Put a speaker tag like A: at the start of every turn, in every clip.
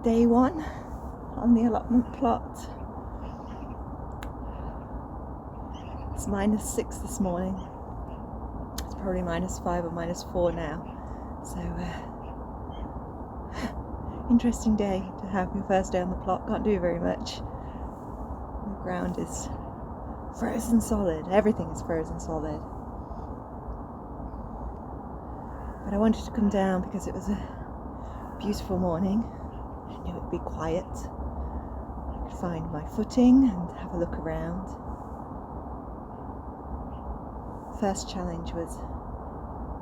A: day one on the allotment plot. It's -6 this morning. It's probably -5 or -4 now. So interesting day to have your first day on the plot. Can't do very much. The ground is frozen solid. Everything is frozen solid. But I wanted to come down because it was a beautiful morning. I knew it would be quiet. I could find my footing and have a look around. First challenge was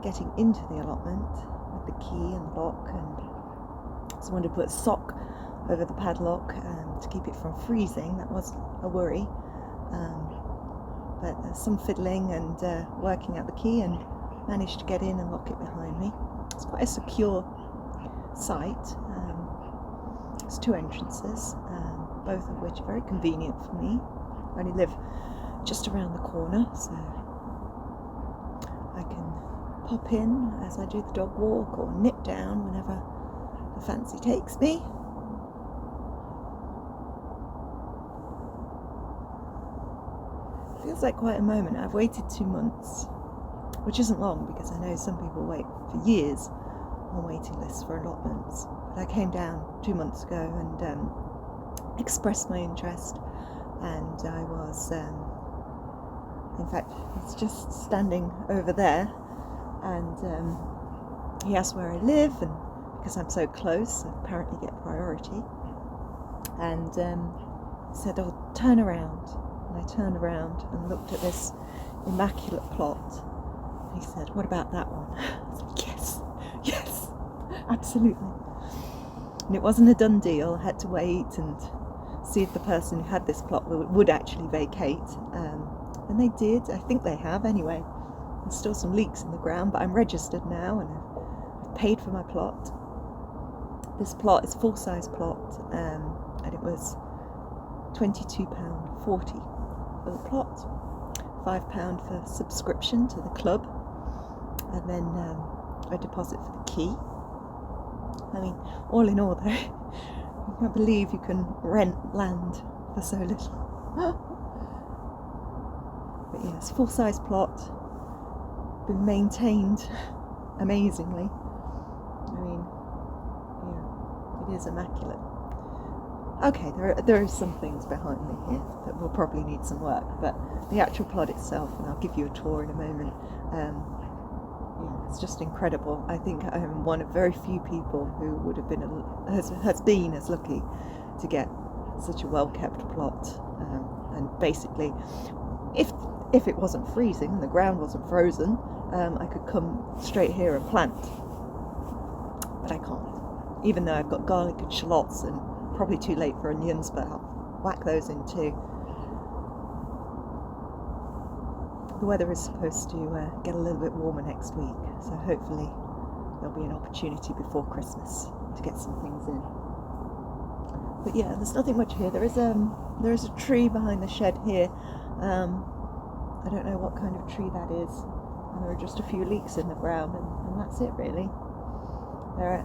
A: getting into the allotment with the key and lock, and someone to put a sock over the padlock to keep it from freezing. That was a worry. But there's some fiddling and working out the key, and managed to get in and lock it behind me. It's quite a secure site. There's 2 entrances, both of which are very convenient for me. I only live just around the corner, so I can pop in as I do the dog walk or nip down whenever the fancy takes me. Feels like quite a moment. I've waited 2 months, which isn't long because I know some people wait for years on waiting lists for allotments. But I came down 2 months ago and expressed my interest, and I was, in fact, it's just standing over there, and he asked where I live, and because I'm so close, I apparently get priority, and said, "Oh, turn around." And I turned around and looked at this immaculate plot. He said, "What about that one?" I said, yes, absolutely. And it wasn't a done deal. I had to wait and see if the person who had this plot would actually vacate. And they did. I think they have anyway. There's still some leaks in the ground, but I'm registered now and I've paid for my plot. This plot is a full-size plot, and it was £22.40 for the plot, £5 for subscription to the club, and then a deposit for the key. I mean, all in all though, I can't believe you can rent land for so little. But yes, full-size plot, been maintained amazingly. I mean, yeah, it is immaculate. Okay, there are some things behind me here that will probably need some work, but the actual plot itself, and I'll give you a tour in a moment, it's just incredible. I think I'm one of very few people who would have been has been as lucky to get such a well-kept plot. And basically, if it wasn't freezing and the ground wasn't frozen, I could come straight here and plant. But I can't, even though I've got garlic and shallots, and probably too late for onions, but I'll whack those in too. The weather is supposed to get a little bit warmer next week, so hopefully there'll be an opportunity before Christmas to get some things in. But yeah, there's nothing much here. There is a tree behind the shed here. I don't know what kind of tree that is, and there are just a few leaks in the ground, and that's it really. There are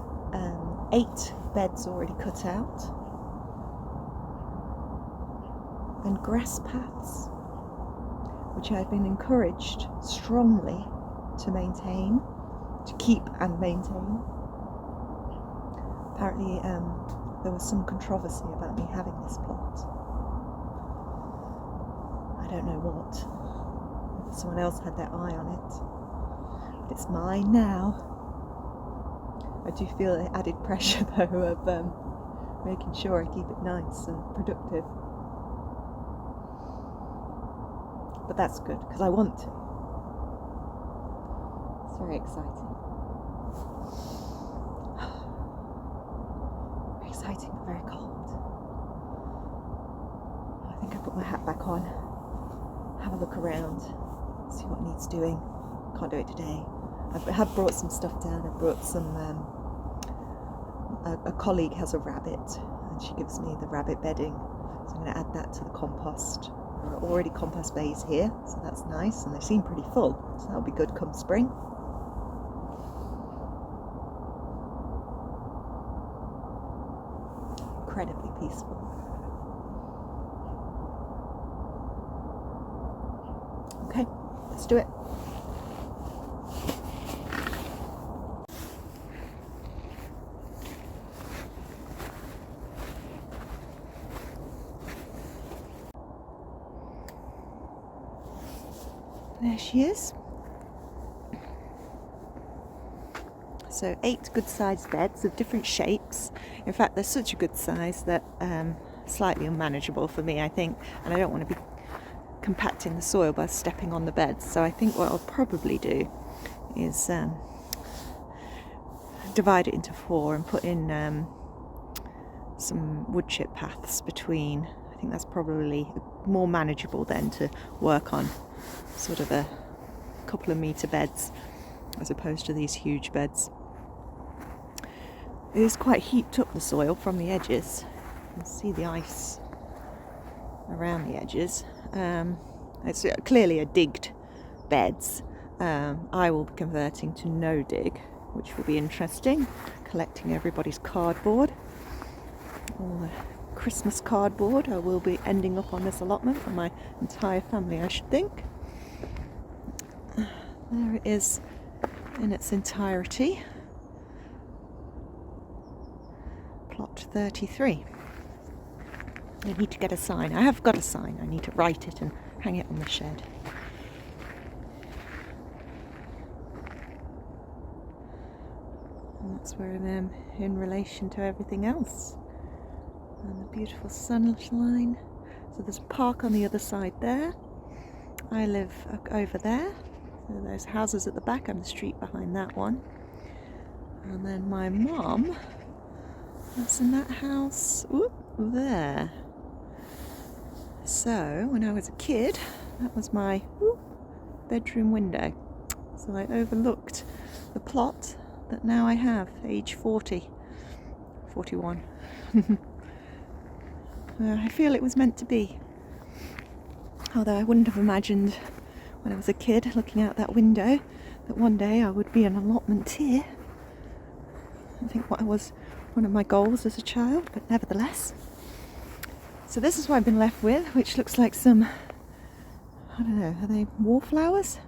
A: 8 beds already cut out, and grass paths, which I've been encouraged strongly to maintain, to keep and maintain. Apparently there was some controversy about me having this plot. I don't know what. Someone else had their eye on it. But it's mine now. I do feel the added pressure though of making sure I keep it nice and productive. But that's good, because I want to. It's very exciting. Very exciting, but very cold. I think I put my hat back on, have a look around, see what needs doing. Can't do it today. I have brought some stuff down. I brought some, a colleague has a rabbit, and she gives me the rabbit bedding, so I'm going to add that to the compost. There are already compost bays here, so that's nice, and they seem pretty full, so that'll be good come spring. incredibly peaceful. Okay, let's do it. There she is. So 8 good-sized beds of different shapes. In fact, they're such a good size that slightly unmanageable for me, I think, and I don't want to be compacting the soil by stepping on the beds. So I think what I'll probably do is divide it into 4 and put in some wood chip paths between. I think that's probably more manageable then to work on, sort of a couple of metre beds as opposed to these huge beds. It is quite heaped up, the soil, from the edges. You can see the ice around the edges. It's clearly a digged beds. I will be converting to no dig, which will be interesting, collecting everybody's cardboard, all the Christmas cardboard. I will be ending up on this allotment for my entire family, I should think. There it is in its entirety. Plot 33. I need to get a sign. I have got a sign. I need to write it and hang it on the shed. And that's where I am in relation to everything else. And the beautiful sunshine. So there's a park on the other side there. I live over there. So there's houses at the back and the street behind that one. And then my mum, that's in that house there. So when I was a kid, that was my bedroom window. So I overlooked the plot that now I have, age 41. I feel it was meant to be. Although I wouldn't have imagined when I was a kid looking out that window that one day I would be an allotmenteer. I think what was one of my goals as a child, but nevertheless. So this is what I've been left with, which looks like some, I don't know, are they wallflowers?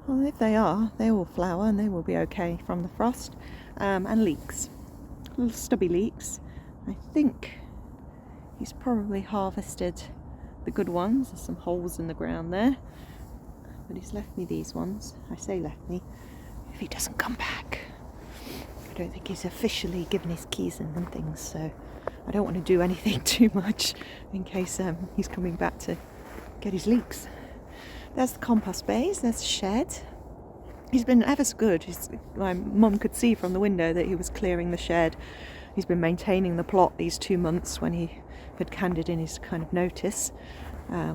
A: Well, if they are, they will flower and they will be okay from the frost. And leeks, little stubby leeks. I think he's probably harvested the good ones. There's some holes in the ground there, but he's left me these ones. I say left me, if he doesn't come back. I don't think he's officially given his keys in and things, so I don't want to do anything too much in case he's coming back to get his leeks. There's the compost base, there's the shed. He's been ever so good. My mum could see from the window that he was clearing the shed. He's been maintaining the plot these 2 months when he had handed in his kind of notice,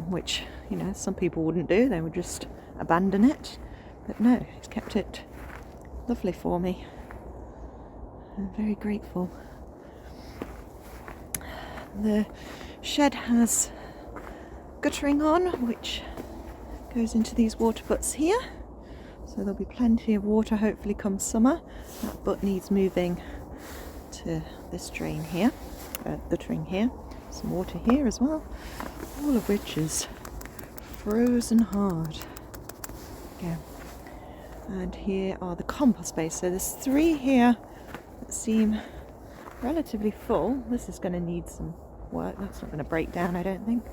A: which, you know, some people wouldn't do. They would just abandon it. But no, he's kept it lovely for me. I'm very grateful. The shed has guttering on, which goes into these water butts here. So there'll be plenty of water hopefully come summer. That butt needs moving to this drain here, guttering here. Some water here as well, all of which is frozen hard. Yeah. And here are the compost base. So there's 3 here that seem relatively full. This is going to need some work. That's not going to break down, I don't think.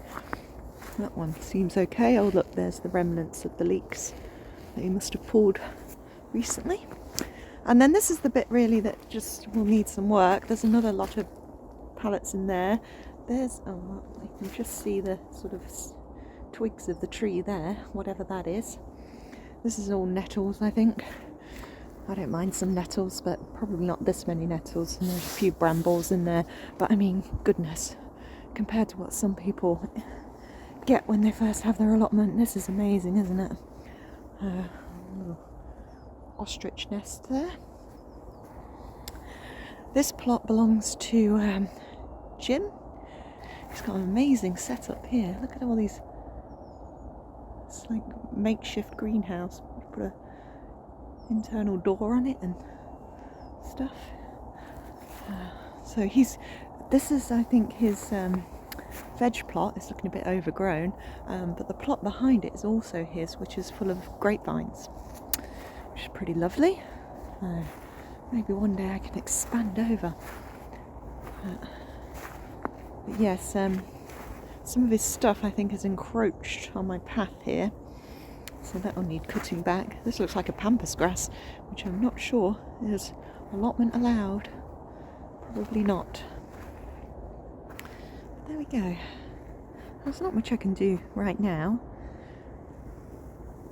A: That one seems okay. Oh look, there's the remnants of the leeks that he must have pulled recently. And then this is the bit really that just will need some work. There's another lot of pallets in there. There's, oh, I can just see the sort of twigs of the tree there, whatever that is. This is all nettles, I think. I don't mind some nettles, but probably not this many nettles. And there's a few brambles in there. But I mean, goodness, compared to what some people get when they first have their allotment, this is amazing, isn't it? Little ostrich nest there. This plot belongs to Jim. He's got an amazing setup here. Look at all these. It's like makeshift greenhouse. Put a internal door on it and stuff. So he's This is, I think, his veg plot. It's looking a bit overgrown, but the plot behind it is also his, which is full of grapevines, which is pretty lovely. Maybe one day I can expand over. But yes, some of his stuff I think has encroached on my path here, so that will need cutting back. This looks like a pampas grass, which I'm not sure is allotment allowed. Probably not. But there we go. There's not much I can do right now.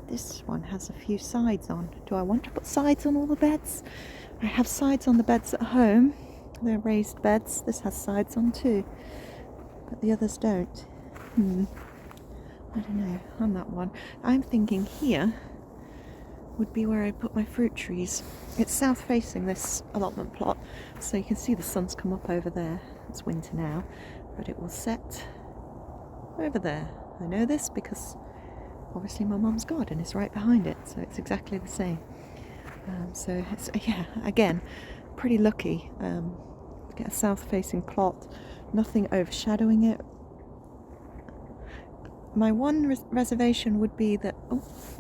A: This one has a few sides on. Do I want to put sides on all the beds? I have sides on the beds at home. They're raised beds. This has sides on too, but the others don't. I don't know on that one. I'm thinking here would be where I put my fruit trees. It's south facing, this allotment plot, so you can see the sun's come up over there. It's winter now, but it will set over there. I know this because obviously my mum's garden is right behind it, so it's exactly the same. So it's, yeah, again, pretty lucky. Get a south facing plot, nothing overshadowing it. My one reservation would be that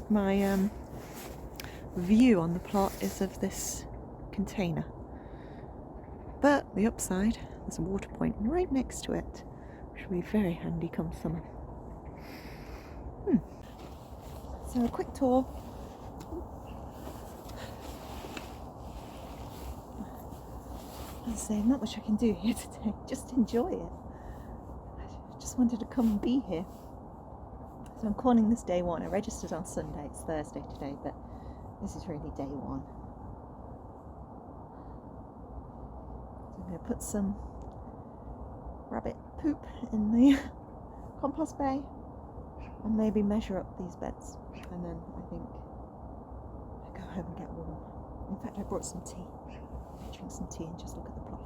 A: my view on the plot is of this container, but the upside, there's a water point right next to it, which will be very handy come summer. So a quick tour. As I say, not much I can do here today, just enjoy it. I just wanted to come and be here. So I'm calling this day one. I registered on Sunday, it's Thursday today, but this is really day one. So I'm going to put some rabbit poop in the compost bay and maybe measure up these beds, and then I think I go home and get warm. In fact, I brought some tea. I'll drink some tea and just look at the plot.